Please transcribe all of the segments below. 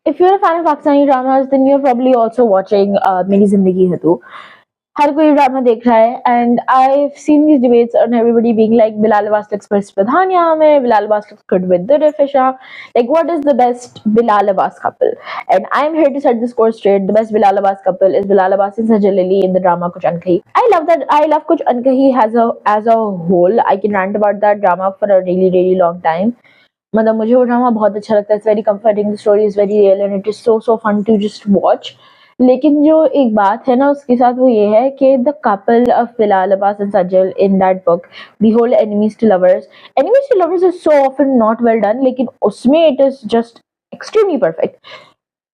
if you're a fan of Pakistani dramas, then you're probably also watching Meri Zindagi Hai Tu. हर कोई drama देख रहा है and I seen these debates on everybody being like Bilal Abbas looks best with Hania Amir, Bilal Abbas looks good with Durraiz Shah. Like, what is the best Bilal Abbas couple? And I'm here to set the score straight. The best Bilal Abbas couple is Bilal Abbas and Sajal Ali in the drama Kuch Ankahi. I love that. I love Kuch Ankahi as a whole. I can rant about that drama for a really long time. मतलब मुझे वो drama बहुत अच्छा लगता है. It's very comforting. The story is very real and it is so fun to just watch. लेकिन जो एक बात है ना उसके साथ वो ये है कि the couple of Bilal Abbas and Sajal in that book the whole enemies to lovers is so often not well done, लेकिन उसमें it is just extremely perfect.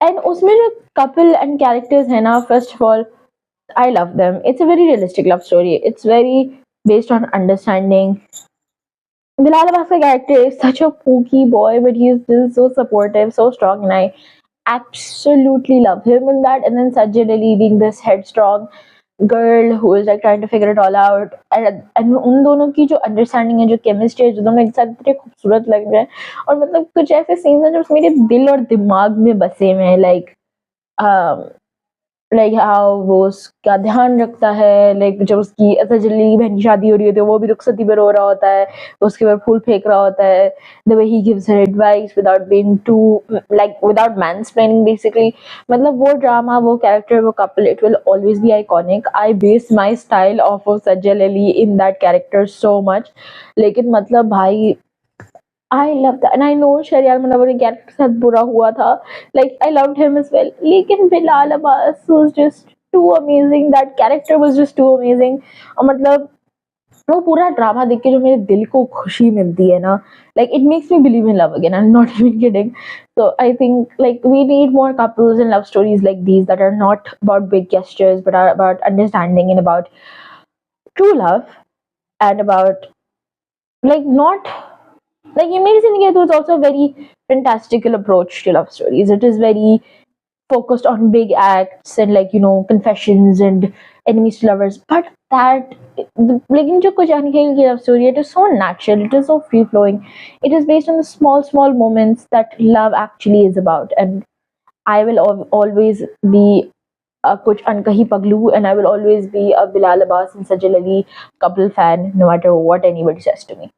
And उसमें जो कपल एंड कैरेक्टर्स है ना, first of all I love them. It's a very realistic love story. It's very based on understanding. Bilal Abbas' character is such a pooky boy, but he is still so supportive, so strong, and I absolutely love him in that. And then Sajjad Ali being this headstrong girl who is like trying to figure it all out. And उन दोनों की जो understanding है, जो chemistry है, जो दोनों एक साथ इतने खूबसूरत लग रहे हैं. और मतलब कुछ ऐसे scenes हैं जो मेरे दिल और दिमाग में बसे हुए हैं. लाइक हाउ वो उसका ध्यान रखता है. लाइक जब उसकी सजली बहन की शादी हो रही होती है, वो भी रुखसती पे रो रहा होता है, उसके ऊपर फूल फेंक रहा होता है. The way he gives her advice without being to like without mansplaining basically. मतलब वो ड्रामा, वो कैरेक्टर, वो couple, it will always be iconic. I base my style of Sajal Ali in that character so much. लेकिन मतलब भाई I love that, and I know Shahryar Munawwar के character के साथ बुरा हुआ था. Like I loved him as well. लेकिन Bilal Abbas was just too amazing. That character was just too amazing. और मतलब वो पूरा ड्रामा देख के जो मेरे दिल को खुशी मिलती है ना, like it makes me believe in love again. I'm not even kidding. So I think like we need more couples and love stories like these that are not about big gestures but are about understanding and about true love and about like not like Amazing Yadu is also a very fantastical approach to love stories. It is very focused on big acts and like confessions and enemies to lovers. But that like in Joko Jankhel ki love story, it is so natural. It is so free flowing. It is based on the small moments that love actually is about. And I will always be a Kuch Ankahi Paglu, and I will always be a Bilal Abbas and Sajal Ali couple fan, no matter what anybody says to me.